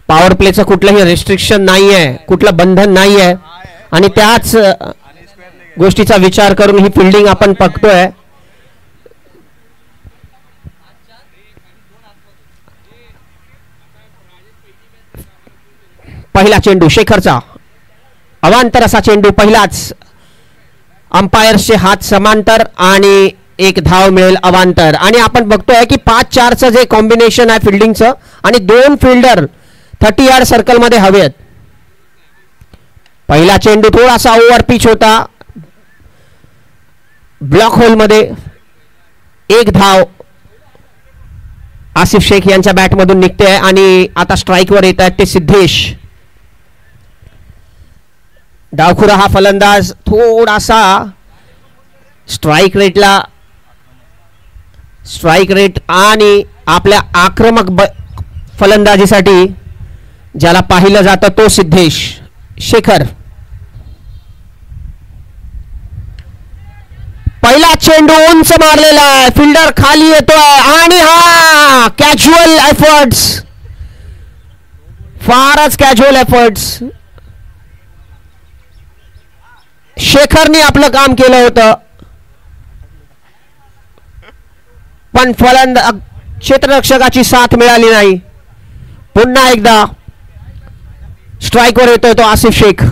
Power प्लेचं कुठलंही restriction नाही आहे, कुठलं बंधन नाही आहे आणि त्याच गोष्टीचा विचार करून ही फिल्डिंग आपण बघतोय. पहिला चेंडू शेखरचा अवांतर असा चेंडू, पहिलाच अंपायर्सचे हात समांतर आणि एक धाव मिळेल अवांतर. आणि आपण बघतोय की 5-4चं जे कॉम्बिनेशन आहे फिल्डिंगचं आणि 2 फिल्डर 30 यार्ड सर्कल मध्ये हवेत. पहिला चेंडू थोडासा ओव्हर पिच होता, ब्लॉक होल मध्ये. एक धाव आसिफ शेख यांच्या बॅटमधून निघते आहे आणि आता स्ट्राईकवर येत आहेत ते सिद्धेश. डावखुरा हा फलंदाज थोडासा स्ट्राईक रेट आणि आपल्या आक्रमक फलंदाजीसाठी ज्याला पाहिलं जातं तो सिद्धेश. शेखर पहिला चेंडू उंच मारलेला आहे, फिल्डर खाली येतोय आणि हा कॅज्युअल एफर्ट्स, फारच कॅज्युअल एफर्ट्स. शेखरने आपलं काम केलं होतं पण क्षेत्ररक्षकाची साथ मिळाली नाही. पुन्हा एकदा स्ट्राईकवर येतोय तो आसिफ शेख.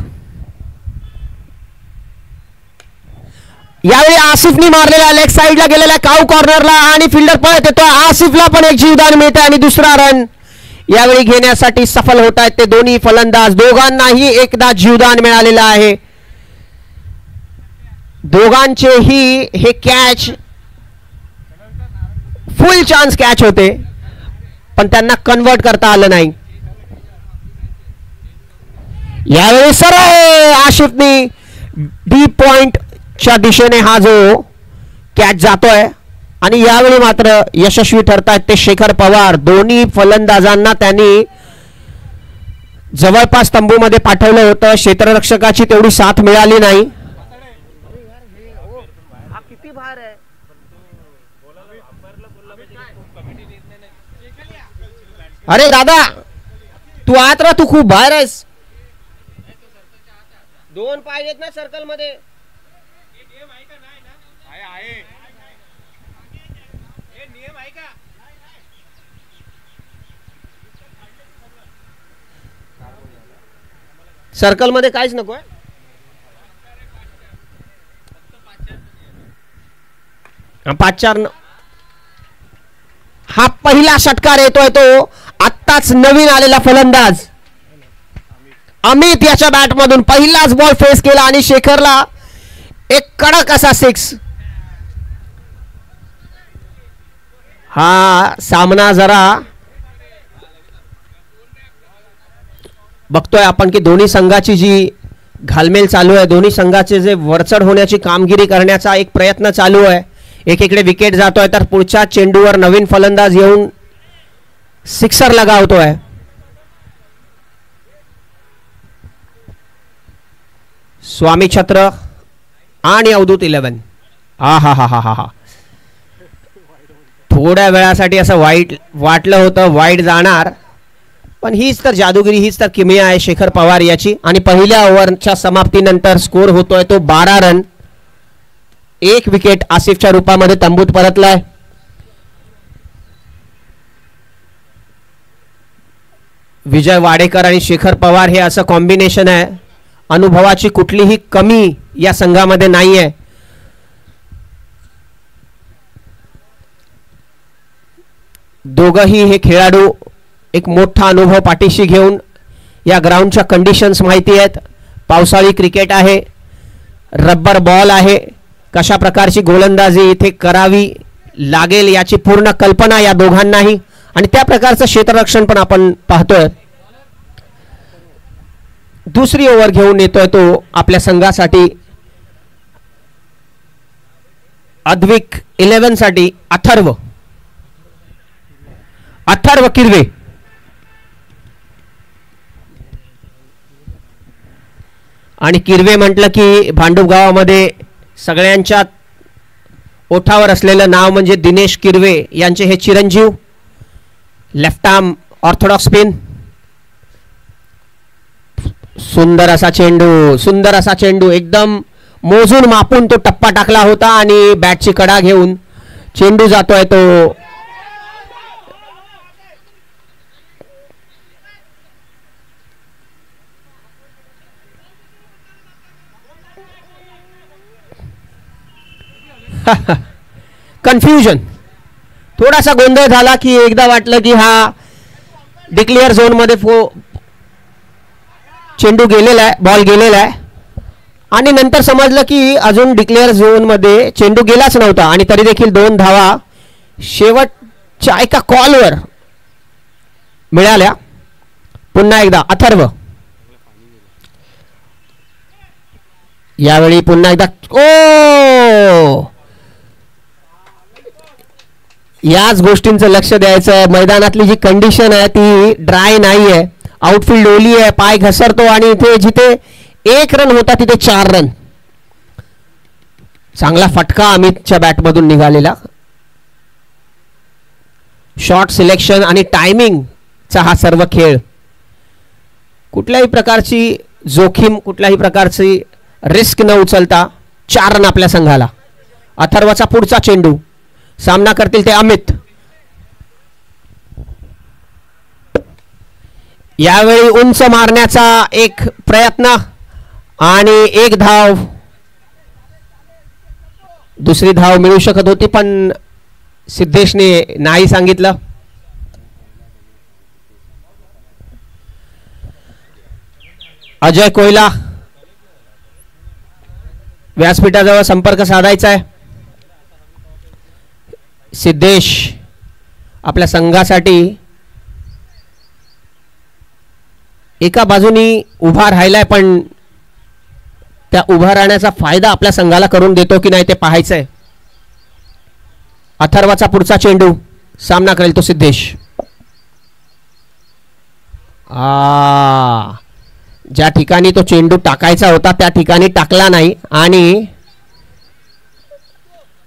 यावेळी आसिफनी मारलेला लेग साइडला गेलेला काऊ कॉर्नरला आणि फिल्डर पळत येतोय. आसिफला पण एक जीवदान मिळते आणि दुसरा रन यावेळी घेण्यासाठी सफल होत आहेत ते दोन्ही फलंदाज. दोघांनाही एकदा जीवदान मिळालेलं आहे. दोघांचेही हे कॅच फुल चान्स कॅच होते पण त्यांना कन्वर्ट करता आलं नाही. यावेळी सरळ आशिफनी डीप पॉइंटच्या दिशेने हा जो कॅच जातोय आणि यावेळी मात्र यशस्वी ठरतायत ते शेखर पवार. दोन्ही फलंदाजांना त्यांनी जवळपास तंबूमध्ये पाठवलं होतं, क्षेत्ररक्षकाची तेवढी साथ मिळाली नाही. अरे दादा तू आत राहा, तू खूप बाहेर आहेस. 2 पाहिजेत ना सर्कल मध्ये. सर्कल मध्ये काहीच नको आहे. पाच चार. हा पहिला षटकार येतोय तो आत्ताच नवीन आलेला फलंदाज अमित याच्या बॅट मधून पहिलाच बॉल फेस केला आणि शेखरला एक कडक असा 6. हा सामना जरा बघतोय आपण की दोन्ही संघाची जी घालमेल चालू आहे, दोन्ही संघाचे जे वरचढ होण्याची कामगिरी करण्याचा एक प्रयत्न चालू आहे. एकीकडे विकेट जातोय तर पुढच्या चेंडूवर नवीन फलंदाज येऊन सिक्सर लगावतोय. स्वामी छत्र आणि अवधूत 11. हा हा हा हा हा हा थोड्या वेळासाठी असं वाटलं होतं वाईट जाणार पण हीच तर जादूगिरी, हीच तर किमया आहे शेखर पवार याची. आणि पहिल्या ओव्हरच्या समाप्तीनंतर स्कोर होतोय तो 12 रन. 1 विकेट आसिफच्या रूपामध्ये तंबूत परतलाय. विजय वाडेकर आणि शेखर पवार हे असं कॉम्बिनेशन आहे, अनुभवाची कुठलीही कमी या संघामध्ये नाहीये. दोघही हे खेळाडू एक मोठा अनुभव पाठीशी घेऊन या ग्राउंडच्या कंडिशन्स माहिती आहेत. पावसाळी क्रिकेट आहे, रबर बॉल आहे, कशा प्रकारची गोलंदाजी इथे करावी लागेल याची पूर्ण कल्पना या दोघांनाही आणि त्या प्रकारचं क्षेत्ररक्षण पण आपण पाहतोय. दुसरी ओव्हर घेऊन येतोय तो आपल्या संघासाठी अद्विक 11 साठी अथर्व किरवे. आणि किरवे म्हटलं की भांडूप गावामध्ये सगळ्यांच्या ओठावर असलेलं नाव म्हणजे दिनेश किरवे यांचे हे चिरंजीव. लेफ्ट आर्म ऑर्थोडॉक्स स्पिन सुंदर असा चेंडू, सुंदर असा चेंडू, एकदम मोजून मापून तो टप्पा टाकला होता आणि बॅटची कडा घेऊन चेंडू जातोय तो कन्फ्युजन, थोडासा गोंधळ झाला की एकदा वाटलं की हा डिक्लेअर झोन मध्ये चेंडू गेलेला आहे, बॉल गेलेला आहे आणि नंतर समजलं की अजून डिक्लेअर झोन मध्ये चेंडू गेलाच नव्हता आणि तरी देखील 2 धावा शेवटच्या एका कॉलवर मिळाल्या. पुन्हा एकदा अथर्व, यावेळी पुन्हा एकदा ओ, याच गोष्टींचं लक्ष द्यायचं आहे. मैदानातली जी कंडिशन आहे ती ड्राय नाही आहे, आउटफील्ड ओली आहे, पाय घसरतो आणि इथे जिथे 1 रन होता तिथे 4 रन. चांगला फटका अमितच्या बॅटमधून निघालेला. शॉट सिलेक्शन आणि टायमिंगचा हा सर्व खेळ, कुठल्याही प्रकारची जोखीम, कुठल्याही प्रकारची रिस्क न उचलता 4 रन आपल्या संघाला. अथर्वचा पुढचा चेंडू, सामना करतील ते अमित. यावेळी उंच मारण्याचा एक प्रयत्न आणि 1 धाव, दुसरी धाव मिळू शकत होती पण सिद्धेशने नाही सांगितलं. अजय कोयला व्यासपीठाजवळ संपर्क साधायचा आहे. सिद्धेश आपल्या संघासाठी एका बाजूनी उभा राहिलाय पण त्या उभा राहण्याचा फायदा आपल्या संघाला करून देतो की नाही ते पाहायचंय. अथर्वाचा पुढचा चेंडू, सामना करेल तो सिद्धेश. ज्या ठिकाणी तो चेंडू टाकायचा होता त्या ठिकाणी टाकला नाही आणि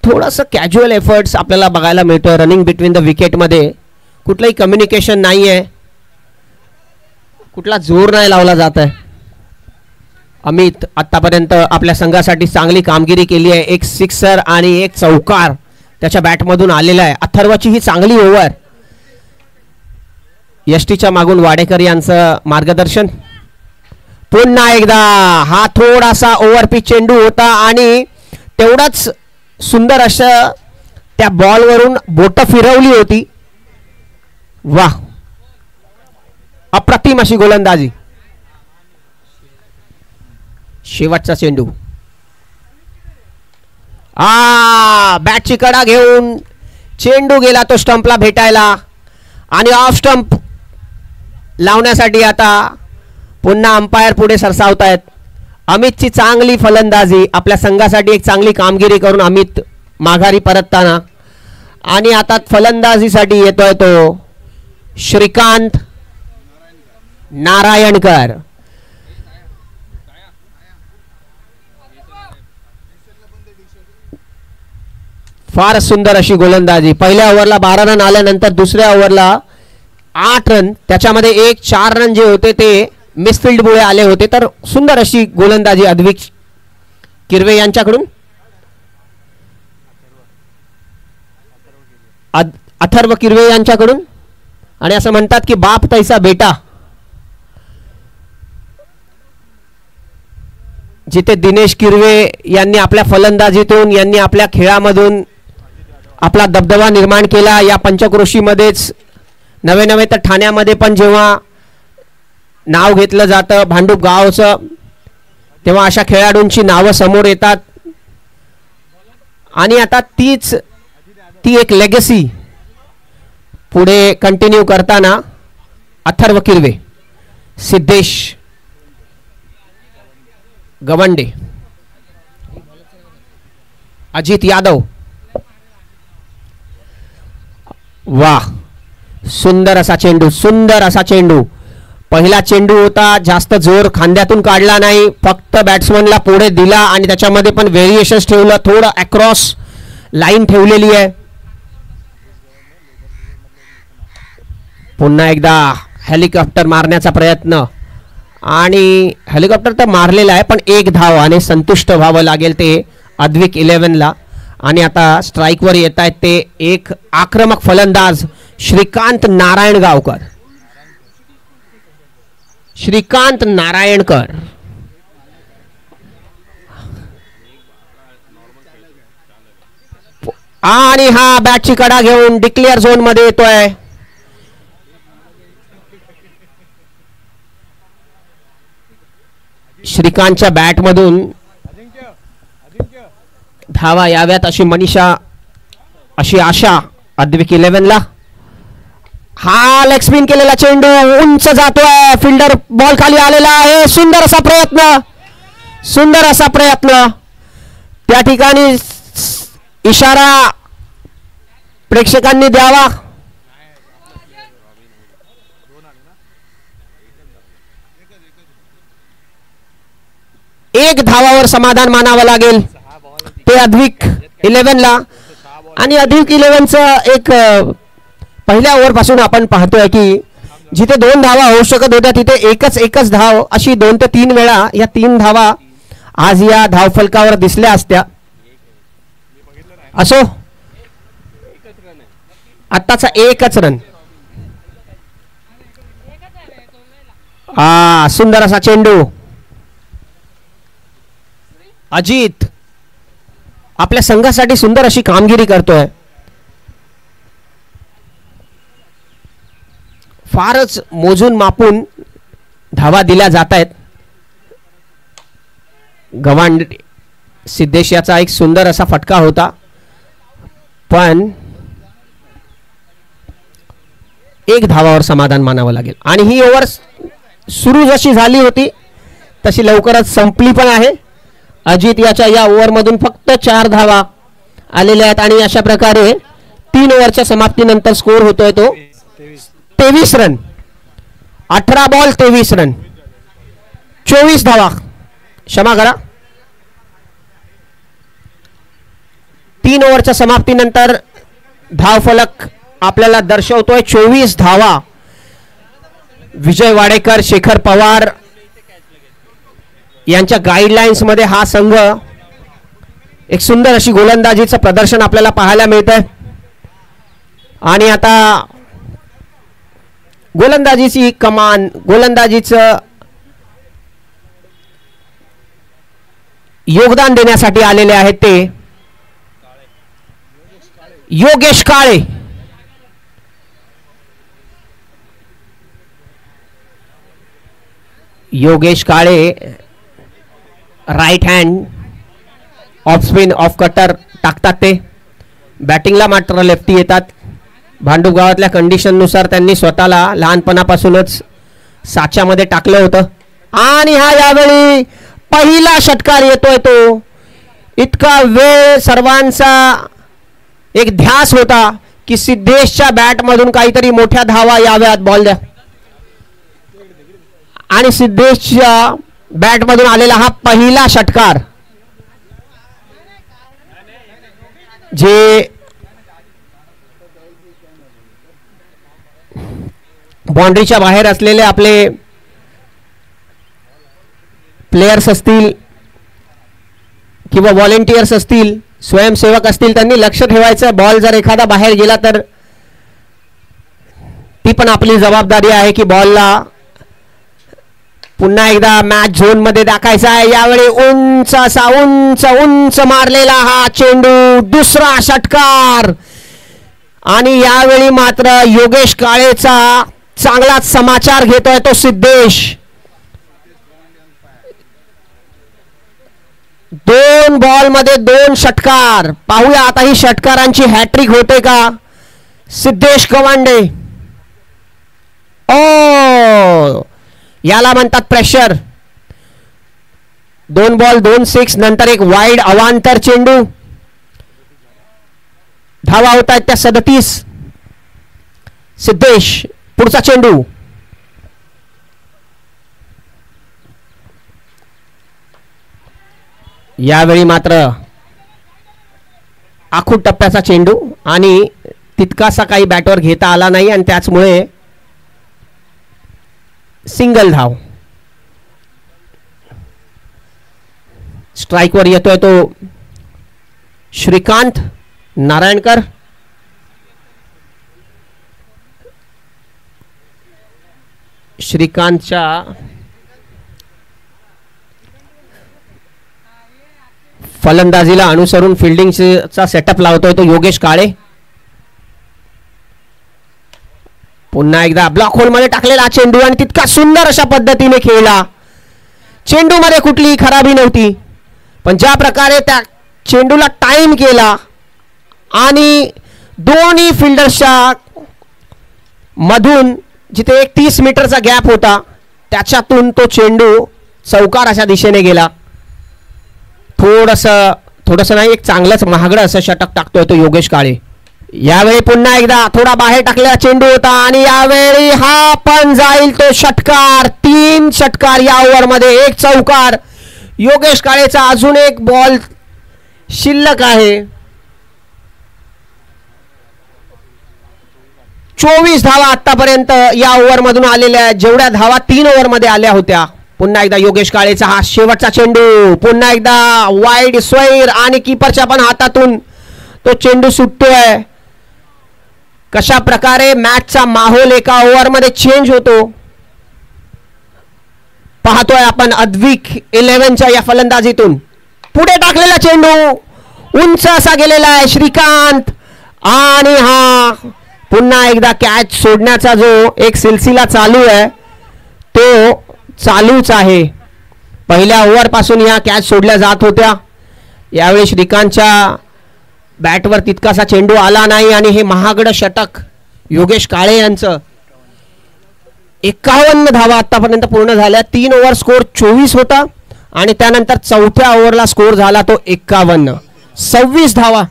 थोडंसं कॅज्युअल एफर्ट्स आपल्याला बघायला मिळतं. रनिंग बिटवीन द विकेट मध्ये कुठलंही कम्युनिकेशन नाही आहे, कुठला जोर नाही लावला जात आहे. अमित आतापर्यंत आपल्या संघासाठी चांगली कामगिरी केली आहे. 1 सिक्सर आणि 1 चौकार त्याच्या बॅटमधून आलेला आहे. अथर्वची ही चांगली ओव्हर. यष्टीच्या मागून वाडेकर यांचं मार्गदर्शन. पुन्हा एकदा हा थोडासा ओव्हरपिच चेंडू होता आणि तेवढाच सुंदर असं त्या बॉलवरून बोट फिरवली होती. वाह, अप्रतिम अशी गोलंदाजी. शेवटचा चेंडू, बॅटची कडा घेऊन चेंडू गेला तो स्टंपला भेटायला आणि ऑफ स्टंप लावण्यासाठी आता पुन्हा अंपायर पुढे सरसावतायत. अमितची चांगली फलंदाजी, आपल्या संघासाठी एक चांगली कामगिरी करून अमित माघारी परतताना आणि आता फलंदाजीसाठी येतोय तो श्रीकांत नारायणकर. फार सुंदर अशी गोलंदाजी. पहिल्या ओव्हरला 12 रन आल्यानंतर दुसऱ्या ओव्हरला 8 रन, त्याच्यामध्ये 4 रन जे होते ते मिसफिल्डमुळे आले होते. तर सुंदर अशी गोलंदाजी अद्विक किरवे यांच्याकडून. अथर्व किरवे यांच्याकडून. आणि असं म्हणतात की बाप तैसा बेटा. जिथे दिनेश किरवे यांनी आपल्या फलंदाजीतून, यांनी आपल्या खेळामधून आपला दबदबा निर्माण केला. या पंचक्रोशीमध्येच नवे नवे तर ठाण्यामध्ये पण जेव्हा नाव घेतलं जातं भांडूप गावचं, तेव्हा अशा खेळाडूंची नावं समोर येतात. आणि आता ती एक लेगसी पुढे कंटिन्यू करताना अथर्व किरवे, सिद्धेश गवंडे, अजित यादव. वाह, सुंदर असा चेंडू, सुंदर असा चेंडू. पहिला चेंडू होता, जास्त जोर खांद्यातून काढला नाही, फक्त बॅट्समनला पुढे दिला आणि त्याच्यामध्ये पण व्हेरिएशन्स ठेवलं, थोडं अक्रॉस लाईन ठेवलेली आहे. पुन्हा एकदा हेलिकॉप्टर मारण्याचा प्रयत्न आणि हेलिकॉप्टर तर मारलेला आहे, पण एक धाव आणि संतुष्ट व्हावं लागेल ते अद्विक 11ला. आणि आता स्ट्राईकवर येत आहेत ते एक आक्रमक फलंदाज श्रीकांत नारायणगावकर. श्रीकांत नारायणकर आणि हा बॅटची कडा घेऊन डिक्लेअर झोन मध्ये येतोय. श्रीकांतच्या बॅट मधून धावा याव्यात अशी आशा अद्विक 11ला. हा लेग स्पिन केलेला चेंडू उंच जातोय, फिल्डर बॉल खाली आलेला आहे. सुंदर असा प्रयत्न त्या ठिकाणी इशारा प्रेक्षकांनी द्यावा. एक धावावर समाधान मानावं लागेल ते अद्विक 11ला. आणि अद्विक 11चं एक पहिल्या ओव्हर पासून आपण पाहतोय की जिथे 2 धावा होऊ शकत होत्या तिथे एकच धाव अशी 2 ते 3 वेळा या 3 धावा आज या धावफलकावर दिसल्या असत्या. असो, आत्ताचा एकच रन. सुंदर असा चेंडू. अजित आपल्या संघासाठी सुंदर अशी कामगिरी करतोय. फारच मोजून मापून धावा दिल्या जात आहेत. गव्हाण सिद्धेश याचा एक सुंदर असा फटका होता, पण एक धावावर समाधान मानावं लागेल. आणि ही ओव्हर सुरू जशी झाली होती तशी लवकरच संपली पण आहे. अजित याच्या या ओव्हर मधून फक्त 4 धावा आलेल्या आहेत आणि अशा प्रकारे 3 ओव्हरच्या समाप्तीनंतर स्कोर होतोय तो 23 रन. 18 बॉल 23 रन, 24 धावा. क्षमा करा, 3 ओव्हरच्या समाप्तीनंतर धावफलक आपल्याला दर्शवतोय 24 धावा. विजय वाडेकर, शेखर पवार यांच्या गाईडलाईन्स मध्ये हा संघ एक सुंदर अशी गोलंदाजीचं प्रदर्शन आपल्याला पाहायला मिळतंय. आणि आता गोलंदाजीची कमान, गोलंदाजीचं योगदान देण्यासाठी आलेले आहेत ते Yogesh Kale. Yogesh Kale right hand off spin off cutter टाकतात. ते बॅटिंगला मात्र लेफ्टी येतात. भांडूप गावातल्या कंडिशन नुसार त्यांनी स्वतःला लहानपणापासूनच साच्यामध्ये टाकलं होतं. आणि हा यावेळी पहिला षटकार येतोय तो. इतका वेळ सर्वांचा एक ध्यास होता की सिद्धेशच्या बॅट मधून काहीतरी मोठ्या धावा याव्यात, बॉल द्या. आणि सिद्धेशच्या बॅट मधून आलेला हा पहिला षटकार जे बाउंड्रीच्या बाहेर असलेले आपले प्लेयर्स असतील किंवा व्हॉलेंटियर्स असतील, स्वयंसेवक असतील, त्यांनी लक्ष ठेवायचं. बॉल जर एखादा बाहेर गेला तर ती पण आपली जबाबदारी आहे की बॉलला पुन्हा एकदा मॅच झोन मध्ये टाकायचा आहे. यावेळी उंच असा उंच मारलेला हा चेंडू, दुसरा षटकार. आणि यावेळी मात्र योगेश काळेचा चांगलाच समाचार घेतोय तो सिद्धेश. 2 बॉल मध्ये 2 षटकार. पाहूया आता ही षटकारांची हॅट्रिक होते का. सिद्धेश गवांडे, ओ याला म्हणतात प्रेशर. 2 बॉल 2 सिक्स, नंतर एक वाईड अवांतर चेंडू. धावा होत आहेत त्या 37. सिद्धेश पुढचा चेंडू. यावेळी मात्र आखूड टप्प्याचा चेंडू आणि तितकासा काही बॅटवर घेता आला नाही आणि त्याचमुळे सिंगल धाव. स्ट्राईकवर येतोय तो श्रीकांत नारायणकर. श्रीकांतच्या फलंदाजीला अनुसरून फिल्डिंगचा सेटअप लावतोय तो योगेश काळे. पुन्हा एकदा ब्लॉक होल मध्ये टाकलेला चेंडू आणि तितका सुंदर अशा पद्धतीने खेळला. चेंडू मध्ये कुठलीही खराबी नव्हती, पण ज्या प्रकारे त्या चेंडूला टाइम केला आणि दोन्ही फिल्डर्सच्या मधून जिथे एक 30 मीटरचा गॅप होता त्याच्यातून तो चेंडू चौकार अशा दिशेने गेला. थोडंसं नाही, एक चांगलंच महागडं असं षटक टाकतोय तो योगेश काळे. यावेळी पुन्हा एकदा थोडा बाहेर टाकलेला चेंडू होता आणि यावेळी हा पण जाईल तो षटकार. 3 षटकार या ओव्हरमध्ये, 1 चौकार. योगेश काळेचा अजून एक बॉल शिल्लक आहे. 24 धावा आतापर्यंत या ओव्हरमधून आलेल्या आहेत, जेवढ्या धावा 3 ओव्हरमध्ये आल्या होत्या. पुन्हा एकदा योगेश काळेचा हा शेवटचा चेंडू, पुन्हा एकदा वाईड स्वैर आणि कीपरच्या पण हातातून तो चेंडू सुटतोय. कशा प्रकारे मॅचचा माहोल एका ओव्हरमध्ये चेंज होतो पाहतोय आपण. अद्विक 11च्या या फलंदाजीतून पुढे टाकलेला चेंडू उंच असा गेलेला आहे श्रीकांत आणि हा पुन्हा एकदा कॅच सोडण्याचा जो एक सिलसिला चालू आहे तो चालूच आहे. पहिल्या ओव्हर पासून या कॅच सोडल्या जात होत्या. यावेळी श्रीकांतच्या बॅटवर तितकासा चेंडू आला नाही आणि हे महागडं षटक योगेश काळे यांचं. 51 धावा आतापर्यंत पूर्ण झाल्या. 3 ओव्हर स्कोर 24 होता आणि त्यानंतर चौथ्या ओव्हरला स्कोर झाला तो 51. 26 धावा,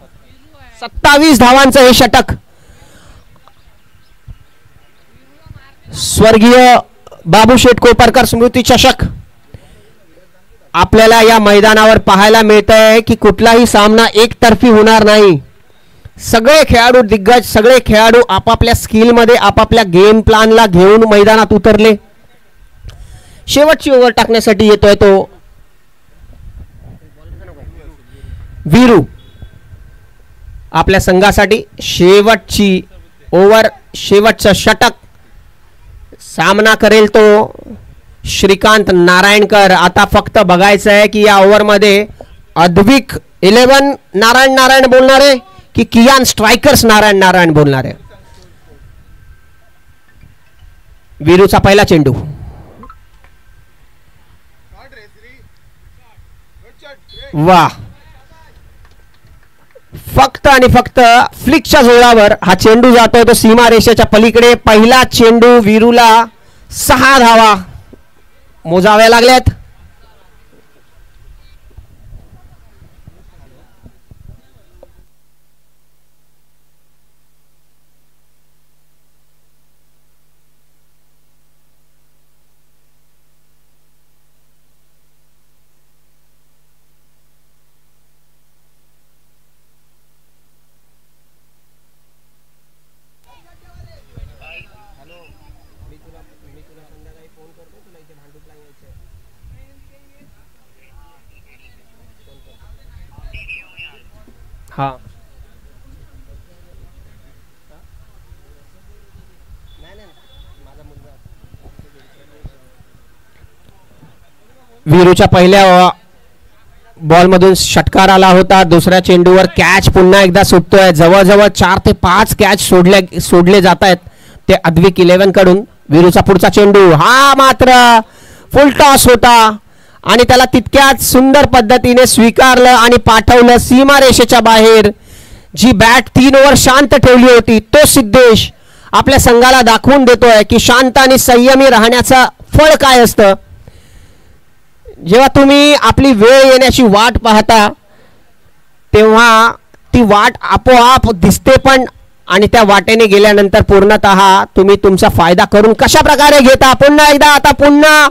27 धावांचं हे षटक. स्वर्गीय बाबूशेठ कोपरकर स्मृती चषक आपल्याला या मैदानावर पाहायला मिळत आहे की कुठलाही सामना एकतर्फी होणार नाही. सगळे खेळाडू दिग्गज, सगळे खेळाडू आपापल्या स्किलमध्ये आपापल्या गेम प्लॅनला घेऊन मैदानात उतरले. शेवटची ओव्हर टाकण्यासाठी येतोय तो वीरू. आपल्या संघासाठी शेवटची ओव्हर, शेवटचं षटक. सामना करेल तो श्रीकांत नारायणकर. आता फक्त बघायचं आहे की या ओव्हरमध्ये अद्विक 11 नारायण बोलणारे की कियान स्ट्रायकर्स नारायण बोलणारे. वीरूचा पहिला चेंडू, वाह, फक्त आणि फक्त फ्लिकच्या जोरावर हा चेंडू जातोय तो सीमा रेषेच्या पलीकडे. पहिला चेंडू वीरूला 6 धावा मोजाव्या लागल्यात. हा, वीरूच्या पहिल्या बॉलमधून षटकार आला होता. दुसऱ्या चेंडूवर कॅच पुन्हा एकदा सुटतोय. जवळजवळ 4 ते 5 कॅच सोडले जात आहेत ते अद्विक 11 कडून. वीरूचा पुढचा चेंडू हा मात्र फुल टॉस होता आणि त्याला तितक्याच सुंदर पद्धतीने स्वीकारलं आणि पाठवलं सीमा रेषेच्या बाहेर. जी बॅट 3 ओव्हर शांत ठेवली होती तो सिद्धेश आपल्या संघाला दाखवून देतोय की शांत आणि संयमी राहण्याचं फळ काय असतं. जेव्हा तुम्ही आपली वेळ येण्याची वाट पाहता तेव्हा ती वाट आपोआप दिसते पण, आणि त्या वाटेने गेल्यानंतर पूर्णतः तुम्ही तुमचा फायदा करून कशा प्रकारे घेता. पुन्हा एकदा आता पुन्हा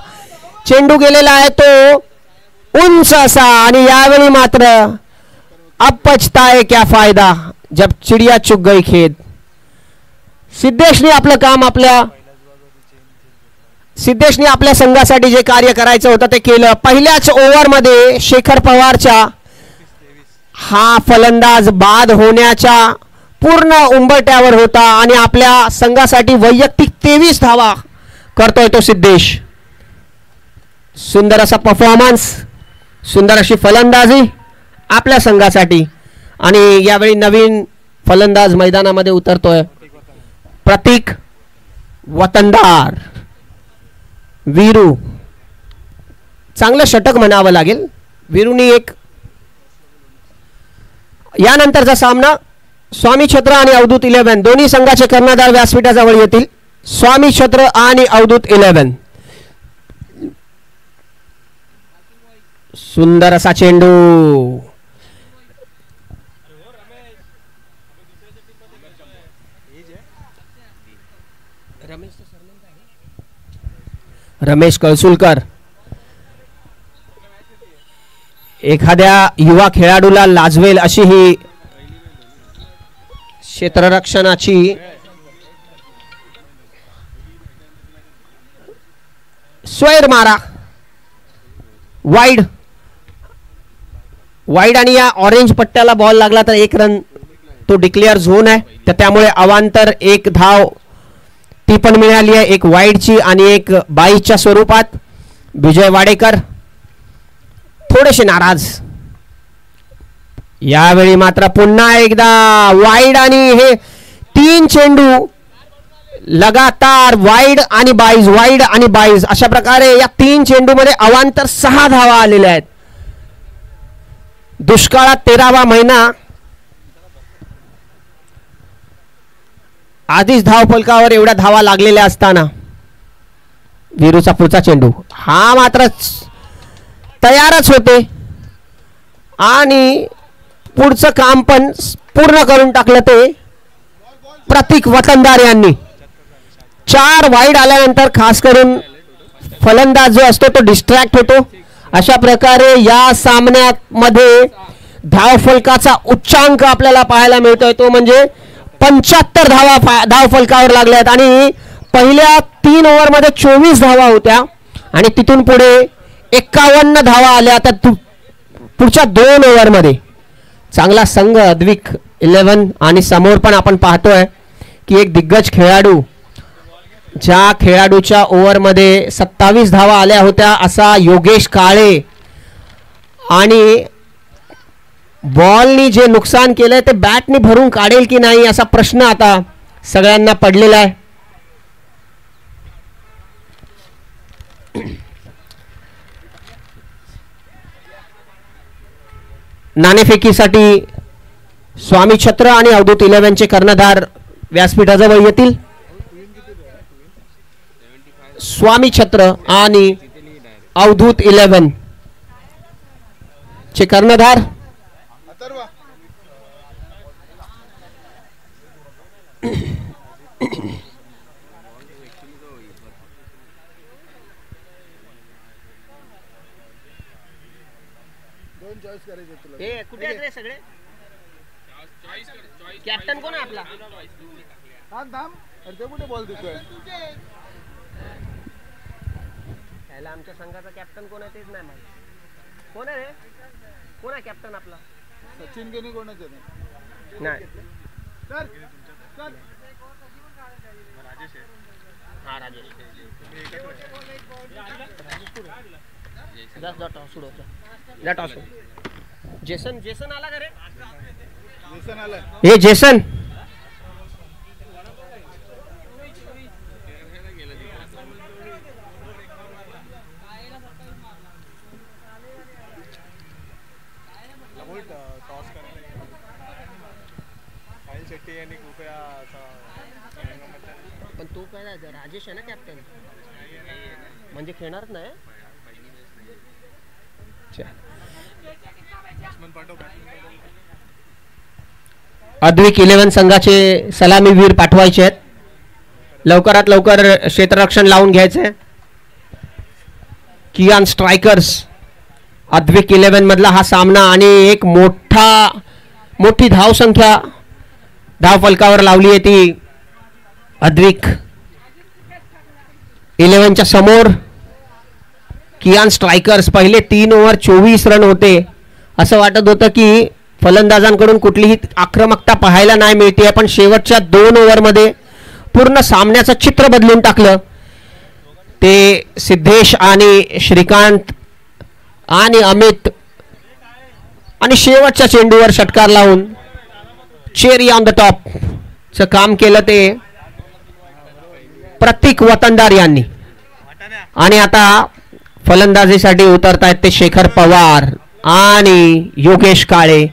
चेंडू गेलेला आहे तो उंच असा आणि यावेळी मात्र अब पछताए क्या फायदा जब चिडिया चुग गई खेत. सिद्धेशने आपलं काम आपल्या सिद्धेशने आपल्या संघासाठी जे कार्य करायचं होतं ते केलं. पहिल्याच ओव्हरमध्ये शेखर पवारच्या हा फलंदाज बाद होण्याच्या पूर्ण उंबरठ्यावर होता आणि आपल्या संघासाठी वैयक्तिक 23 धावा करतोय तो सिद्धेश. सुंदर असा परफॉर्मन्स, सुंदर अशी फलंदाजी आपल्या संघासाठी. आणि यावेळी नवीन फलंदाज मैदानामध्ये उतरतोय, प्रतीक वतनदार. वीरू, चांगलं षटक म्हणावं लागेल वीरूनी एक. यानंतरचा सामना स्वामी छत्र आणि अवधूत 11 दोन्ही संघाचे कर्णधार व्यासपीठाजवळ येतील. स्वामी छत्र आणि अवधूत 11. सुंदर असा चेंडू. रमेश कळसुलकर एखाद्या युवा खेळाडूला लाजवेल अशी ही क्षेत्ररक्षणाची स्वैर मारा. वाईड आणि या ऑरेंज पट्ट्याला बॉल लागला तर 1 रन तो डिक्लेअर झोन आहे, तर त्यामुळे अवांतर 1 धाव ती पण मिळाली आहे, एक वाईडची आणि एक 22च्या स्वरूपात. विजय वाडेकर थोडेसे नाराज. यावेळी मात्र पुन्हा एकदा वाईड आणि हे 3 चेंडू लगातार वाईड आणि 22, वाईड आणि 22 अशा प्रकारे या 3 चेंडूमध्ये अवांतर 6 धावा आलेल्या आहेत. दुष्काळात 13वा महिना. आधीच धावफलकावर एवढ्या धावा लागलेल्या असताना वीरूचा पुढचा चेंडू हा मात्र तयारच होते आणि पुढचं काम पण पूर्ण करून टाकलं ते प्रतीक वतनदार यांनी. 4 वाईड आल्यानंतर खास करून फलंदाज जो असतो तो डिस्ट्रॅक्ट होतो. अशा प्रकारे या सामन्यामध्ये धावफलकाचा उच्चांक आपल्याला पाहायला मिळतोय, तो म्हणजे 75 धावा धावफलकावर लागल्या आहेत. आणि पहिल्या 3 ओव्हरमध्ये 24 धावा होत्या आणि तिथून पुढे 51 धावा आल्या. तर पुढच्या 2 ओव्हरमध्ये चांगला संघ अद्विक 11 आणि समोर पण आपण पाहतोय की एक दिग्गज खेळाडू, ज्या खेळाडूच्या ओव्हरमध्ये 27 धावा आल्या होत्या असा योगेश काळे, आणि बॉलनी जे नुकसान केलंय ते बॅटनी भरून काढेल की नाही असा प्रश्न आता सगळ्यांना पडलेला आहे. नाणेफेकीसाठी स्वामी छत्र आणि अवधूत 11चे कर्णधार व्यासपीठाजवळ येतील. स्वामी छत्र आणि अवधूत 11 चे कर्णधार सगळे. कॅप्टन कोण आहे आपला? बॉल देतोय आमच्या संघाचा कॅप्टन कोण आहे तेच नाही माहिती. कोण आहे रे? कोण आहे कॅप्टन आपला? सचिन गेनी कोणाचे नाही. हा राजेश. जेसन आला का रे? जेसन आला. हे जेसन पण तो काय राजेश आहे ना कॅप्टन, म्हणजे खेळणारच नाही. अद्विक 11 संघाचे सलामीवीर पाठवायचे आहेत. लवकरात लवकर क्षेत्ररक्षण लावून घ्यायचे. कियान स्ट्रायकर्स अद्विक 11 मधला हा सामना आणि एक मोठी धावसंख्या धावफलकावर लावली आहे ती अद्विक 11च्या समोर कियान स्ट्रायकर्स. पहिले 3 ओव्हर 24 रन होते. असं वाटत होतं की फलंदाजांकडून कुठलीही आक्रमकता पाहायला नाही मिळते, पण शेवटच्या 2 ओव्हरमध्ये पूर्ण सामन्याचं चित्र बदलून टाकलं. ते सिद्धेश आणि श्रीकांत आणि अमित आणि शेवटच्या चेंडूवर षटकार लावून चेरी ऑन द टॉप चं काम केलं ते प्रतीक वतनदार यांनी. आणि आता फलंदाजीसाठी उतरतायत ते शेखर पवार आणि योगेश काळे.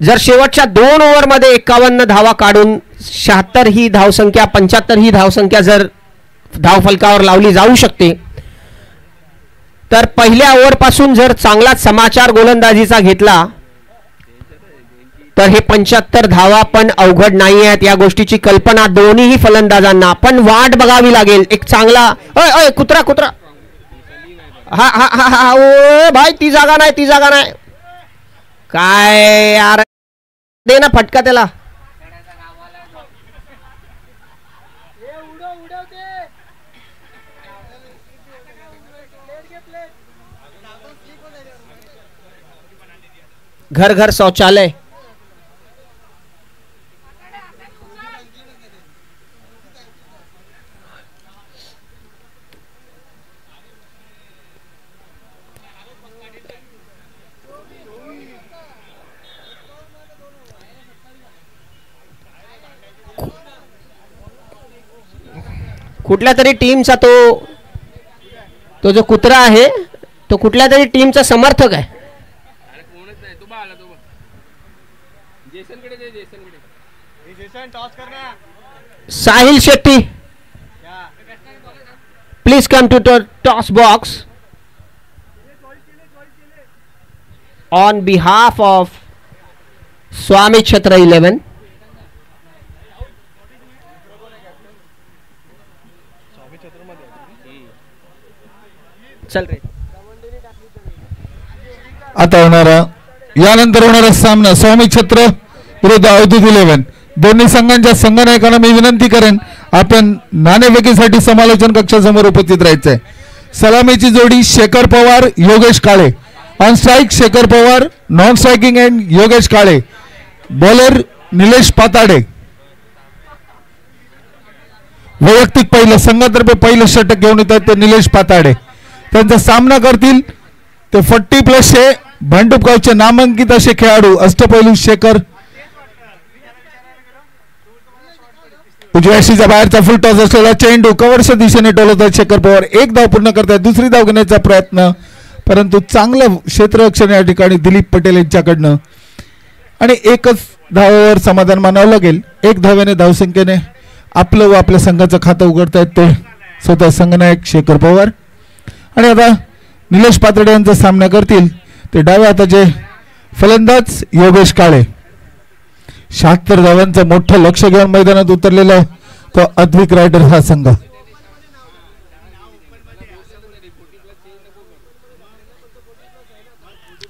जर शेवटच्या 2 ओव्हरमध्ये 51 धावा काढून 76 ही धावसंख्या 75 ही धावसंख्या जर धावफलकावर लावली जाऊ शकते, तर पहिल्या ओव्हरपासून जर चांगला समाचार गोलंदाजीचा घेतला तर हे 75 धावा पण अवघड नाही आहेत. या गोष्टीची कल्पना दोन्हीही फलंदाजांना पण वाट बघावी लागेल. एक चांगला कुत्रा कुत्रा हा हा हा हा ओ भाई, ती जागा नाही काय यार, दे ना फटका त्याला. घर घर शौचालय. कुठल्या तरी टीमचा तो जो कुत्रा आहे तो कुठल्या तरी टीमचा समर्थक आहे. Sahil Shetty, please come to toss box on behalf of Swami Chhatra 11. चल रे. आता यानंतर होणारा सामना स्वामी छत्र विरुद्ध अवधूत 11. दोन्ही संघांच्या संघनायकांना मी विनंती करेन, आपण नाणेफेकीसाठी समालोचन कक्षासमोर उपस्थित राहायचंय. सलामीची जोडी Shekhar Pawar Yogesh Kale. On strike Shekhar Pawar, non striking end Yogesh Kale. Bowler Nilesh Patade. वैयक्तिक पहिलं संघातर्फे पहिलं षटक घेऊन येतात ते निलेश पाताडे. त्यांचा सामना करतील ते 40+ हे भांडुपगावचे नामांकित असे खेळाडू अष्टपैलू शेखर. उजव्या शीच्या बाहेरचा फुल टॉस असलेला चेंडू कव्हरच्या दिशेने टोलवतात शेखर पवार. एक धाव पूर्ण करतात. दुसरी धाव घेण्याचा प्रयत्न, परंतु चांगलं क्षेत्ररक्षण या ठिकाणी दिलीप पटेल यांच्याकडनं आणि एकच धावावर समाधान मानावं लागेल. एक धाव्याने धावसंख्येने आपलं व आपल्या संघाचं खातं उघडतायत ते स्वतः संघनायक शेखर पवार. आणि आता निलेश पातडे यांचा सामना करतील ते डाव्या हाताचे फलंदाज योगेश काळे. 76 धावांचं मोठं लक्ष घेऊन मैदानात उतरलेला तो अद्विक रायडर हा संघ.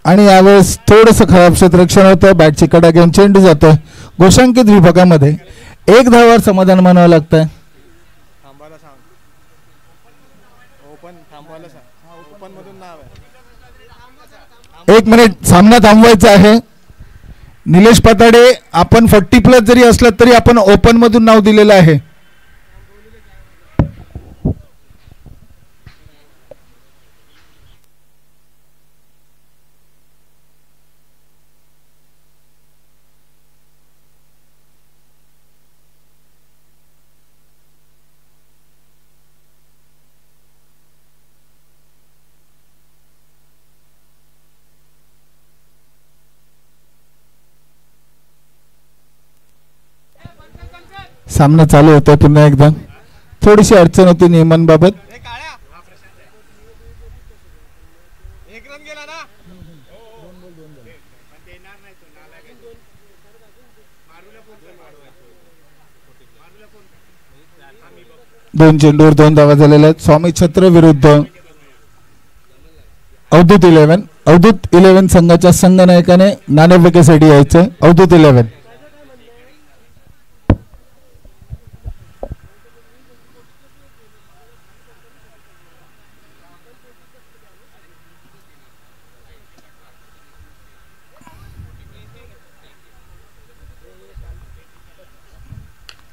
आणि यावेळेस थोडस खराब क्षेत्ररक्षण होतं. बॅटची कडा घेऊन चेंडू जातो घोषांकित विभागामध्ये. एक धावावर समाधान मानावं लागतंय. 1 मिनिट सामना थांबवायचा आहे. निलेश पाताडे, आपण 40+ जरी असलं तरी आपण ओपन मधून नाव दिलेलं आहे. सामना चालू होता. पुन्हा एकदा थोडीशी अडचण होती नियमांबाबत. दोन चेंडूवर 2 धावा झालेल्या आहेत. स्वामी छत्र विरुद्ध अवधूत 11. अवधूत 11 संघाच्या संघनायकाने नाणेफेकीसाठी यायचं. अवधूत 11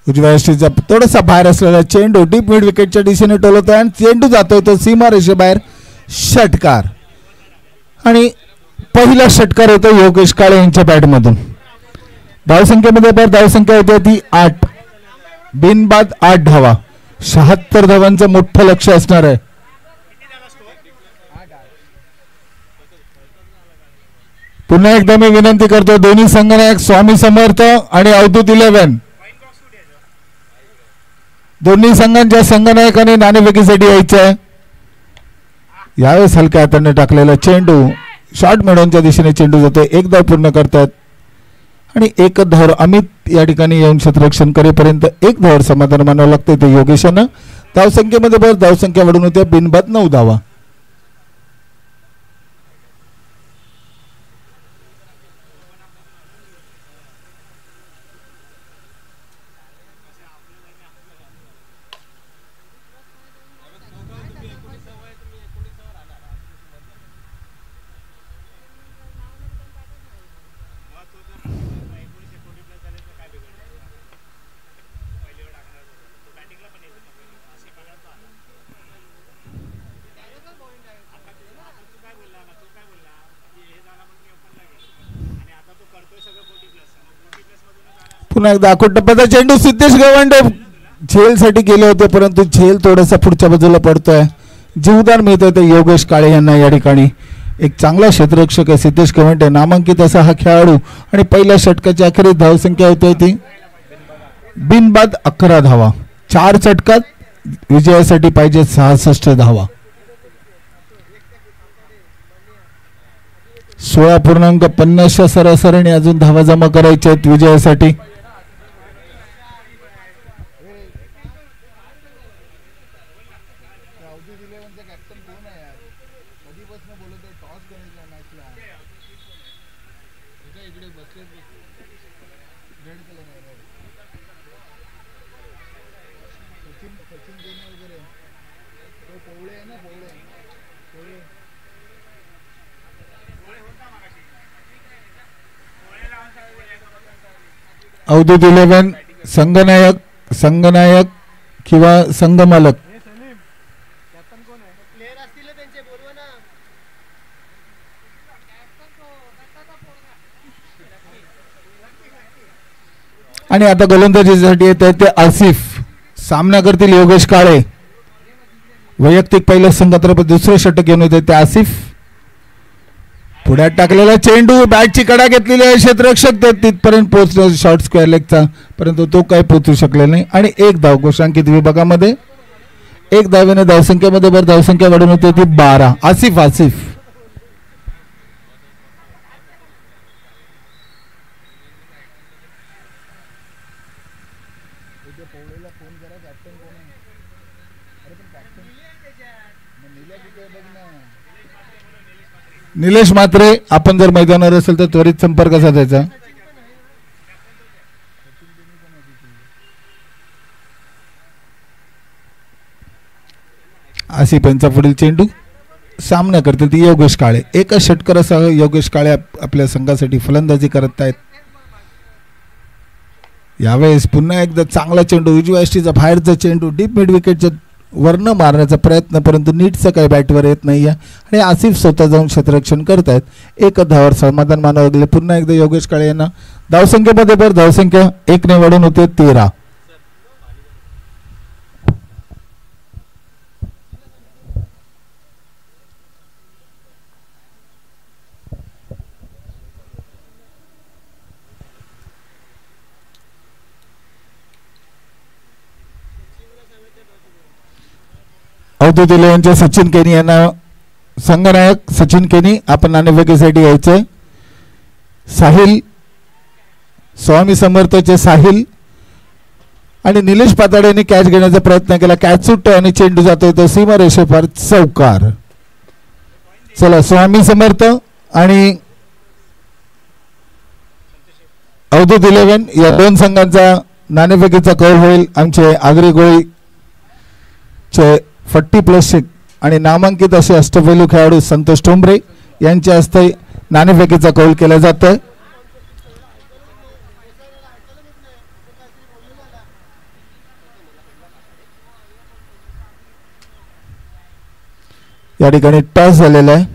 उजव्या यष्टीचा थोडासा बाहेर असलेला चेंडू डीप मिड विकेटच्या दिशेने टोलवतोय आणि चेंडू जातोय तो सीमा रेषेबाहेर. षटकार आणि पहिला षटकार होतो योगेश काळे यांच्या बॅटमधून. धावसंख्येमध्ये भर धावसंख्या होती ती 8. बिनबाद 8 धावा. 76 धावांचं मोठं लक्ष असणार आहे. पुन्हा एकदा मी विनंती करतो दोन्ही संघनायक स्वामी समर्थ आणि अवधूत 11 दोन्ही संघांच्या संघनायकांनी नाणेफेकीसाठी यायचं आहे. यावेळेस हलक्या हाताने टाकलेला चेंडू शॉर्ट मिडॉनच्या दिशेने चेंडू जातोय. एक धाव पूर्ण करतात आणि एक धाव अमित या ठिकाणी येऊन क्षेत्ररक्षण करेपर्यंत एक धावर समाधान मानावं लागते ते योगेशानं. धावसंख्येमध्ये भर धावसंख्या वाढून होत्या बिनबाद 9 धावा. पुन्हा एकदा आखूट टप्प्याचा चेंडू सिद्धेश गवंडे झेलसाठी गेले होते परंतु झेल थोडासा पुढच्या बाजूला पडतोय. जीवदान मिळतोय ते योगेश काळे यांना. या ठिकाणी एक चांगला क्षेत्ररक्षक आहे सिद्धेश गवंडे नामांकित असा हा खेळाडू आणि पहिल्या षटकाची अखेरीस धावसंख्या होती ती बिनबाद 11 धावा. 4 षटकात विजयासाठी पाहिजे 66 धावा. 16.50 सरासरीने अजून धावा जमा करायच्या आहेत विजयासाठी. अवधूत 11 संघनायक किंवा संघमालक आणि आता गोलंदाजीसाठी येत आहे ते आसिफ. सामना करतील योगेश काळे. वैयक्तिक पहिल्या संघात दुसरे षटक घेऊन येते ते आसिफ. पुढ्यात टाकलेला चेंडू बॅटची कडा घेतलेली आहे क्षेत्ररक्षक तिथपर्यंत पोहोचला शॉर्ट स्क्वेअर लेगचा परंतु तो काही पोहोचू शकले नाही आणि एक धाव घोषांकित विभागामध्ये. एक धावेने धावसंख्येमध्ये भर धावसंख्या वाढून होती ती 12. आसिफ निलेश म्हात्रे आपण जर मैदानावर असेल तर त्वरित संपर्क साधायचा. आसिफ यांचा पुढील चेंडू सामना करते ती योगेश काळे. एकच षटकारासह योगेश काळे आपल्या संघासाठी फलंदाजी करत आहेत. यावेळेस पुन्हा एकदा चांगला चेंडू उजव्या यष्टीचा बाहेरचा चेंडू डीप मिड विकेटच्या वर्ण मारण्याचा प्रयत्न परंतु नीटचं काही बॅटवर येत नाही आहे आणि आसिफ स्वतः जाऊन क्षेत्ररक्षण करतायत. एक धावावर समाधान मानावं लागले. पुन्हा एकदा योगेश काळे यांना. धावसंख्येमध्ये भर धावसंख्या 1 ने वाढून होते 13. अवधूत 11 सचिन केनी यांना. संघनायक सचिन केनी आपण नाणेफेकीसाठी यायचे. साहिल स्वामी समर्थचे साहिल आणि निलेश पाताडे यांनी कॅच घेण्याचा प्रयत्न केला. कॅच सुटतो आणि चेंडू जातोय तो सीमा रेषेपार चौकार. चला स्वामी समर्थ आणि अवधूत 11 या दोन संघांचा नाणेफेकीचा कौल होईल. आमचे आगरी गोळी चे 40+ आणि नामांकित असे अष्टपैलू खेळाडू संतोष ठोंबरे यांच्या हस्ते नाणेफेकीचा कौल केला जातोय. या ठिकाणी टॉस झालेला आहे.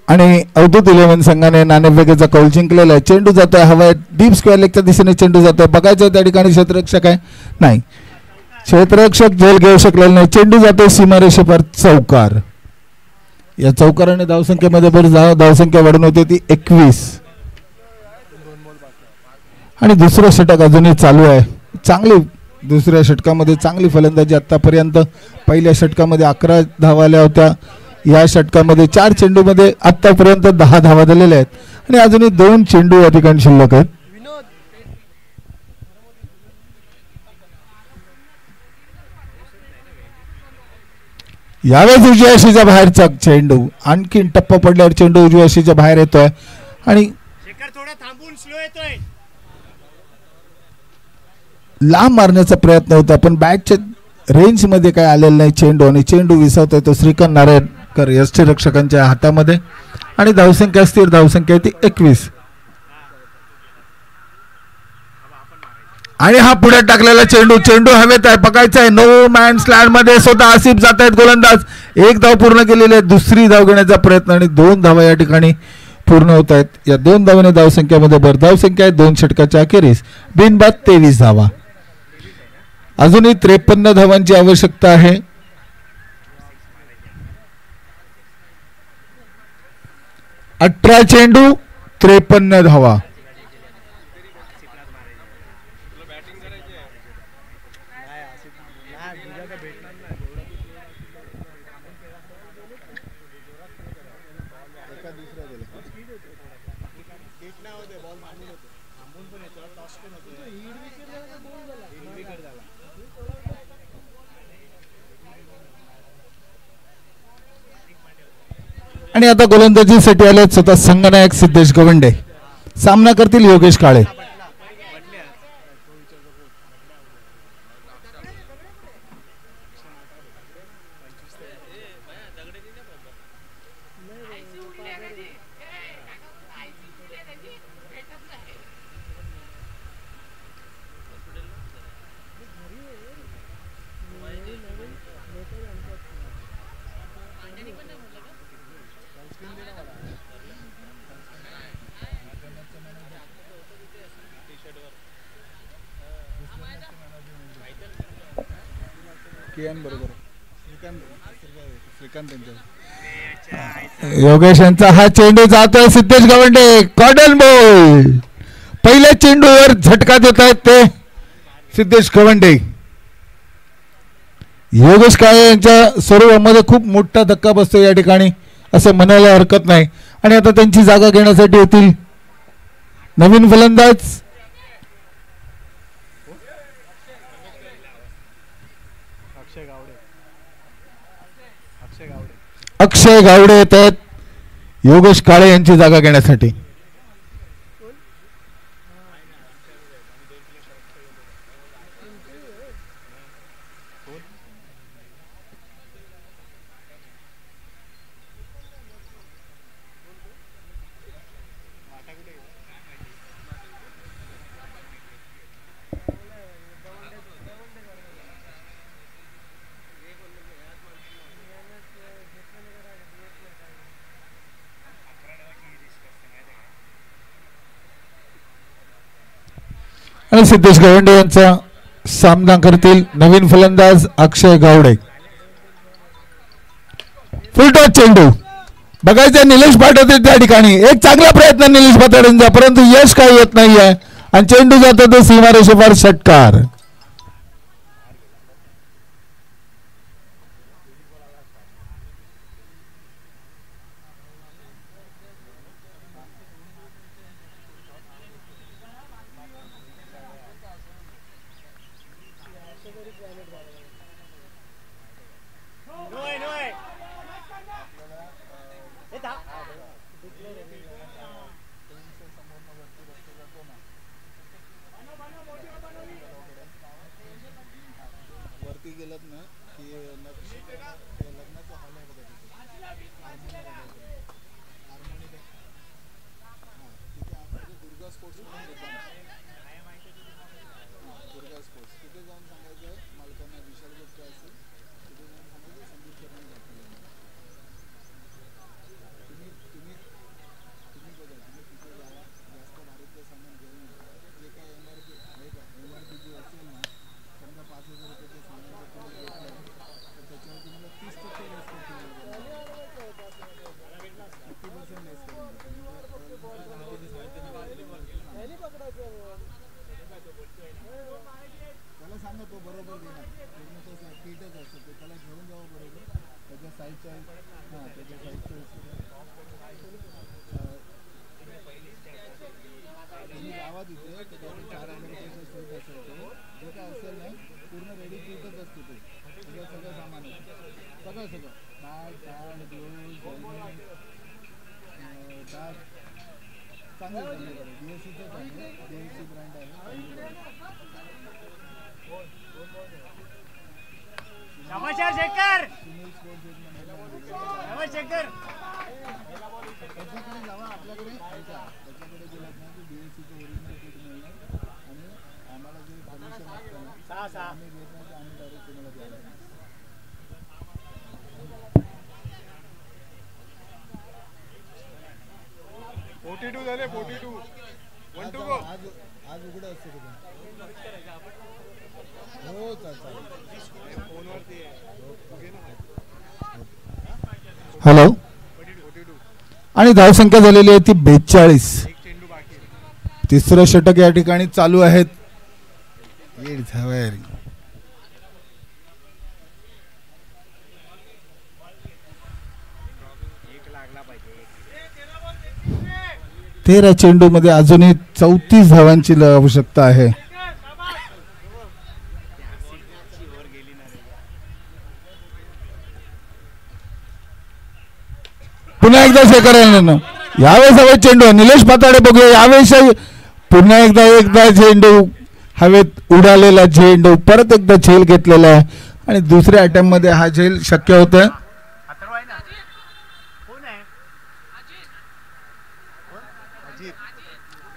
आणि अवधूत 11 संघाने नाणेफेकीचा कौल जिंकलेला आहे. चेंडू जातोय हवा डीप स्क्वेअर लेगच्या दिशेने चेंडू जातोय. बघायचं त्या ठिकाणी क्षेत्ररक्षक आहे नाही, क्षेत्ररक्षक झेल घेऊ शकलेला नाही. चेंडू जातोय सीमारेषेवर चौकार. या चौकाराने धावसंख्येमध्ये बरीच धावसंख्या वाढून होती ती 21. आणि दुसरं षटक अजूनही चालू आहे. चांगली दुसऱ्या षटकामध्ये चांगली फलंदाजी आतापर्यंत. पहिल्या षटकामध्ये 11 धावा आल्या होत्या. या षटकामध्ये 4 चेंडूमध्ये आतापर्यंत 10 धावा झालेल्या आहेत. आणि अजूनही 2 चेंडू या ठिकाणी शिल्लक आहेत. यावेळेस उजव्या अशीच्या बाहेरचा चेंडू, आणखीन टप्पा पडल्यावर चेंडू उजव्या अशीच्या बाहेर येतोय आणि लांब मारण्याचा प्रयत्न होता पण बॅटच्या रेंज मध्ये काय आलेला नाही चेंडू. आणि चेंडू विसावतोय तो श्रीकांत नारायणकर यष्टीरक्षकांच्या हातामध्ये. आणि धावसंख्या स्थिर धावसंख्या ती 21. आणि हा पुढे टाकलेला चेंडू, चेंडू हवेत आहे, बघायचा आहे. नो मॅन स्लॅड मध्ये स्वतः आसिफ जात आहेत गोलंदाज. 1 धाव पूर्ण केलेली आहे. दुसरी धाव घेण्याचा प्रयत्न आणि 2 धावा या ठिकाणी पूर्ण होत आहेत. या 2 धावाने धावसंख्यामध्ये भर धावसंख्या आहे. 2 षटकाच्या अखेरीस बिनबाद 23 धावा. अजूनही 53 धावांची आवश्यकता आहे. 18 चेंडू 53 धावा. आणि आता गोलंदाजीसाठी आले स्वतः संघनायक सिद्धेश गवंडे. सामना करतील योगेश काळे. योगेश यांचा हा चेंडू जातोय सिद्धेश गवंडे. कॉर्डन बॉल. पहिल्या चेंडूवर झटका देत आहेत ते सिद्धेश गवंडे. योगेश काळे यांच्या स्वरूपामध्ये खूप मोठा धक्का बसतो या ठिकाणी असं म्हणायला हरकत नाही. आणि आता त्यांची जागा घेण्यासाठी येतील नवीन फलंदाज अक्षय गावडे येत आहेत योगेश काळे यांची जागा घेण्यासाठी. आणि सिद्धेश गवंडे यांचा सामना करतील नवीन फलंदाज अक्षय गावडे. फुलटॉस चेंडू बघायचं निलेश पाटोदे त्या ठिकाणी. एक चांगला प्रयत्न निलेश पाटोदेंचा परंतु यश काही येत नाहीये आणि चेंडू जातो तो सीमारेषेवर षटकार. हॅलो. आणि धावसंख्या झालेली आहे ती 42. तिसरं षटक या ठिकाणी चालू आहेत. तेरा चेंडू मध्ये अजूनही 34 धावांची आवश्यकता आहे. पुन्हा एकदा शेखर यावेळेस हवेत चेंडू. निलेश पाताडे बघूया यावेळेस पुन्हा एकदा चेंडू हवेत उडालेला चेंडू परत एकदा झेल घेतलेला आहे आणि दुसऱ्या अटेम्प्ट मध्ये हा झेल शक्य होत.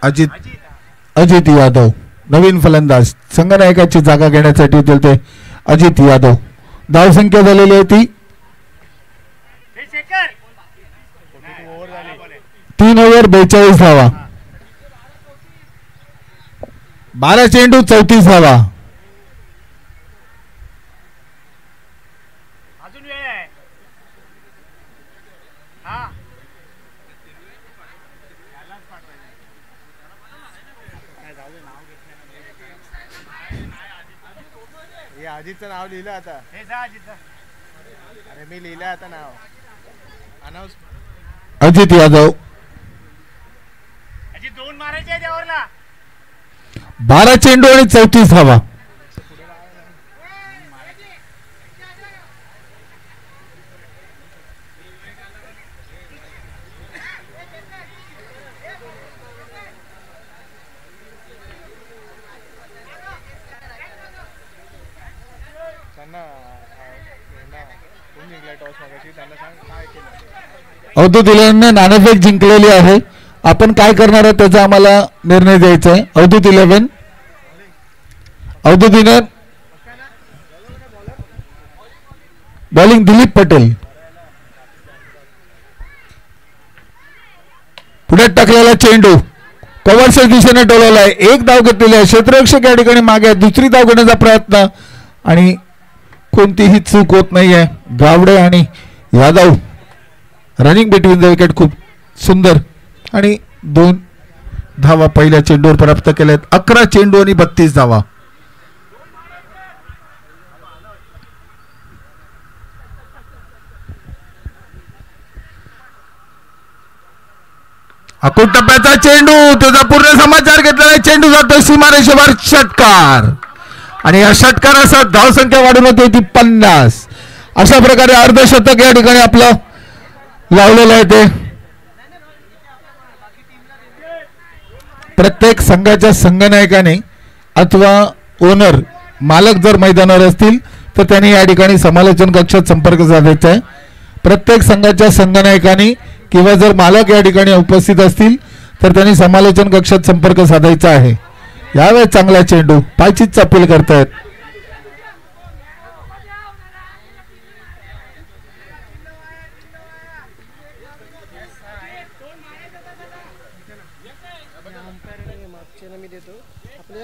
अजित यादव नवीन फलंदाज संघनायकाची जागा घेण्यासाठी दिलते. अजित यादव. धावसंख्या झालेली आहे ती 3 ओव्हर 42 धावा. 12 चेंडू 34 धावा. अजितचं नाव लिहिलं आता. अरे मी लिहिलं आता नाव. अनाउन्स अजित यादव. 12 चेंडू आणि 34 धावा. अवधूत इलेव्हनने नाणेफेक जिंकलेली आहे. आपण काय करणार आहे त्याचा आम्हाला निर्णय द्यायचा आहे. अवधूत इलेव्हन. अवधूत इलेव्हन बॉलिंग दिलीप पटेल. पुढे टाकलेला चेंडू कव्हरच्या दिशेने डोलवला आहे. एक धाव घेतलेली आहे. क्षेत्ररक्षक या ठिकाणी मागे. दुसरी धाव घेण्याचा प्रयत्न आणि कोणतीही चूक होत नाहीये. गावडे आणि Yadav running between the wicket खूप सुंदर आणि 2 धावा पहिल्या चेंडूवर प्राप्त केल्यात. 11 चेंडू आणि 32 धावा. अकोट टप्प्याचा चेंडू त्याचा पूर्ण समाचार घेतलेला. चेंडू जातो सीमारेषेवर. षटकार आणि या षटकारासह धावसंख्या वाढून होती ती 50. अशा प्रकारे अर्धशतक या ठिकाणी आपलं लावलेलं आहे. ते प्रत्येक संघाच्या संघनायकाने अथवा ओनर मालक जर मैदानावर असतील तर त्यांनी या ठिकाणी समालोचन कक्षात संपर्क साधायचा आहे. प्रत्येक संघाच्या संघनायकाने किंवा जर मालक या ठिकाणी उपस्थित असतील तर त्यांनी समालोचन कक्षात संपर्क साधायचा आहे. यावेळेस चांगला चेंडू पायचीच अपील करतायत.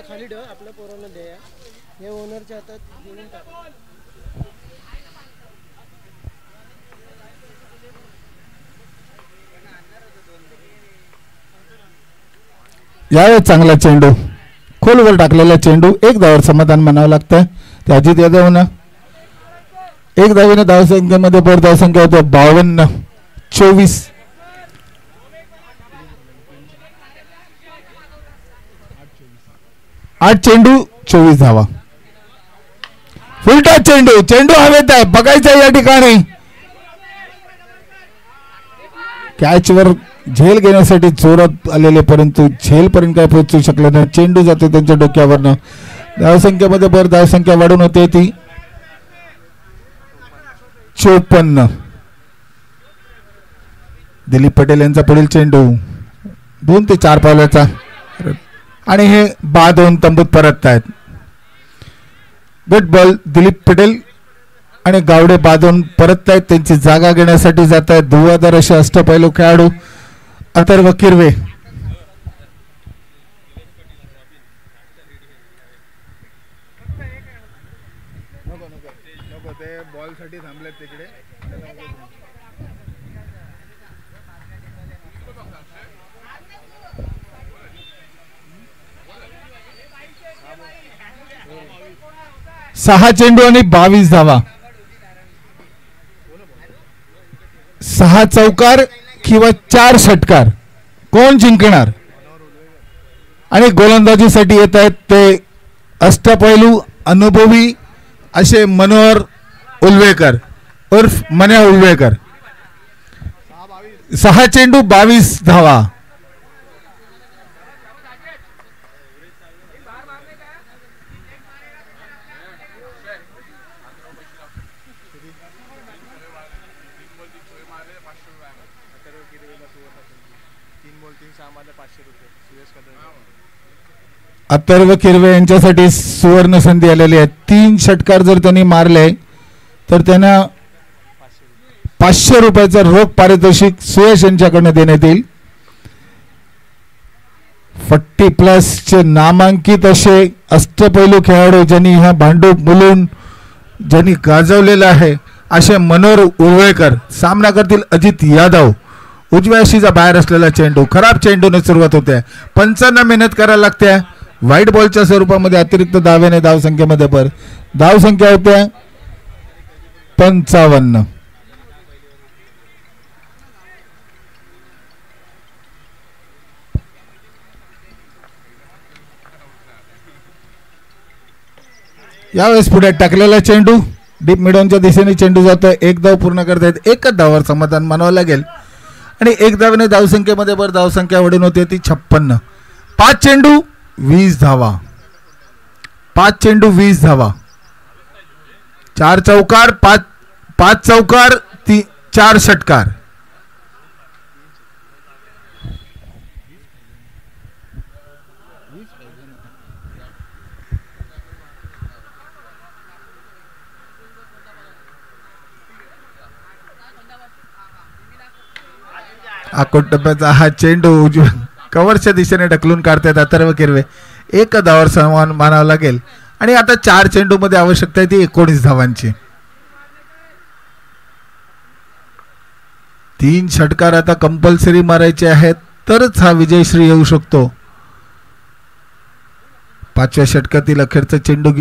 खाली ठेव. आपल्या पोरांना द्या. हे ओनरच्या हातात देऊन टाका. यावेळेस चांगला चेंडू खोलवर टाकलेला चेंडू. एक धावावर समाधान म्हणावं लागतं. ते अजित यादवनं एक धावेने धावसंख्येमध्ये भर धावसंख्या होते 52-24. 8 चेंडू 24 धावा. फुलटॉस चेंडू, चेंडू हवेत आहे, बघायचं या ठिकाणी कॅचवर झेल घेण्यासाठी जोरात आलेले, परंतु झेलपर्यंत काय पोहोचू शकले नाही. चेंडू जातो त्यांच्या डोक्यावरनं. धावसंख्येमध्ये भर, धावसंख्या वाढून होते ती 54. दिलीप पटेल यांचा पुढील चेंडू 2 ते 4 पावलाचा आणि हे बाद होऊन तंबूत परत आहेत. Good ball. दिलीप पटेल आणि गावडे बाद होऊन परत आहेत, त्यांची जागा घेण्यासाठी जात आहेत धुवाधार असे अष्टपैलू खेळाडू अथर्व किरवे. ते बॉल साठी थांबलेत तिकडे. सहा चेंडू आणि 22 धावा. 6 चौकार किंवा 4 षटकार कोण जिंकणार? आणि गोलंदाजीसाठी येत आहेत ते अष्टपैलू अनुभवी असे मनोहर उल्वेकर उर्फ मन्या उल्वेकर. 6 चेंडू 22 धावा. अथर्व किरवे यांच्यासाठी सुवर्ण संधी आलेली आहे. 3 षटकार जर त्यांनी मारले तर त्यांना 500 रुपयाचं रोख पारितोषिक सुयश यांच्याकडनं देण्यात येईल. 40+ चे नामांकित असे अष्टपैलू खेळाडू ज्यांनी हा भांडूप बोलून ज्यांनी गाजवलेला आहे असे मनोहर उर्वेकर सामना करतील अजित यादव. उजव्या शीचा बाहेर असलेला चेंडू, खराब चेंडूने सुरुवात होते. 55 मेहनत करायला लागते. व्हाईट बॉलच्या स्वरूपामध्ये अतिरिक्त धावेने धावसंख्येमध्ये भर. धावसंख्या होत्या 55. यावेळेस पुढे टाकलेला चेंडू डीप मिडॉनच्या दिशेने चेंडू जातोय. 1 धाव पूर्ण करतायत. 1 धावावर समाधान मानावं लागेल आणि 1 धावेने धावसंख्येमध्ये भर. धावसंख्या वाढून होते ती 56. 5 चेंडू 20 धावा. 5 चेंडू 20 धावा. 4 चौकार 5 चौकार 4 षटकार. अकोट टप्प्याचा हा चेंडू कव्हरच्या दिशेने ढकलून काढतायत अथर्व किरवे. 1 धावावर सन्मान मानावा लागेल आणि आता 4 चेंडू मध्ये आवश्यकता आहे ती 19 धावांची. 3 षटकार आता कंपल्सरी मारायचे आहेत तरच हा विजयश्री येऊ शकतो. 5व्या षटकातील अखेरचा चेंडू,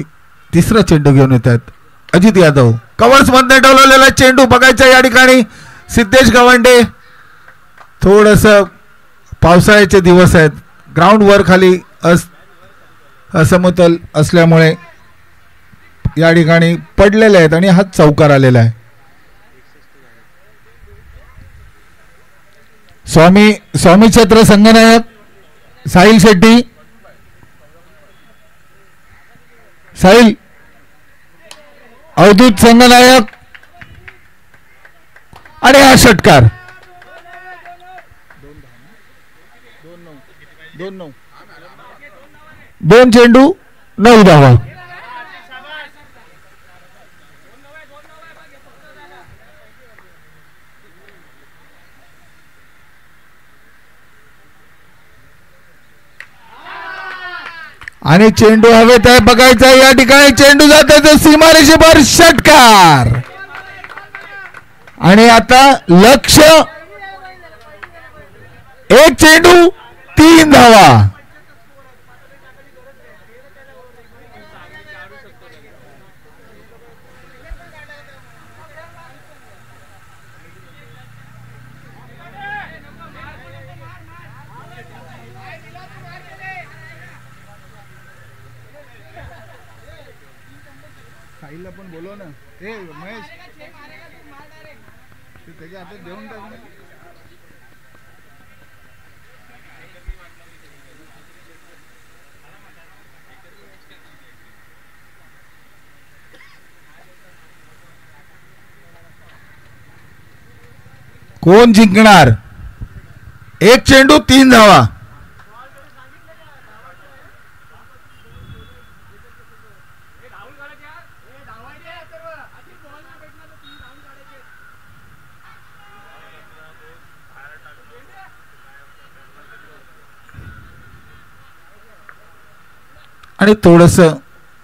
तिसरा चेंडू घेऊन येतात अजित यादव. कव्हर्स मध्ये डोलवलेला चेंडू बघायचा या ठिकाणी सिद्धेश गवंडे. थोडस पावसाळ्याचे दिवस आहेत, ग्राउंड वर खाली असमतल असल्यामुळे या ठिकाणी पडलेले आहेत आणि हा चौकार आलेला आहे. स्वामी छत्र संगनायक साहिल शेट्टी. साहिल अवधूत संगनायक आणि हा षटकार. 2 चेंडू 9 धावा. आणि चेंडू हवेत आहे बघायचा या ठिकाणी चेंडू जातो तो सीमारेषेवर षटकार. आणि आता लक्ष 1 चेंडू 3 धावा. साहिलला पण बोलव ना. ए महेश ते त्याच्या हातात देऊन टाक ना. कोण जिंकणार? एक चेंडू 3 धावा. आणि थोडस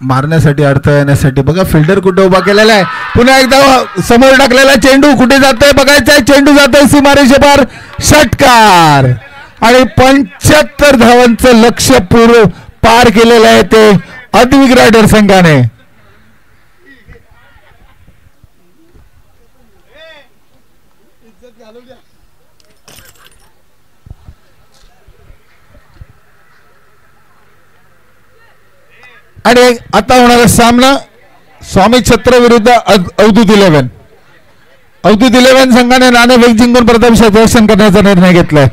मारण्यासाठी अडथळा येण्यासाठी बघा फिल्डर कुठे उभा केलेला आहे. पुन्हा एकदा समोर टाकलेला चेंडू कुठे जातोय बघायचंय. चेंडू जातोय सीमारेषेपार. षटकार. आणि 75 धावांचं लक्ष्य पूर्ण पार केलेलं आहे ते अद्विक रायडर संघाने. आणि आता होणारा सामना स्वामी छत्र विरुद्ध अवधूत 11. अवधूत 11 संघाने नाणेफेक जिंकून प्रथम क्षेत्ररक्षण करण्याचा निर्णय घेतलाय.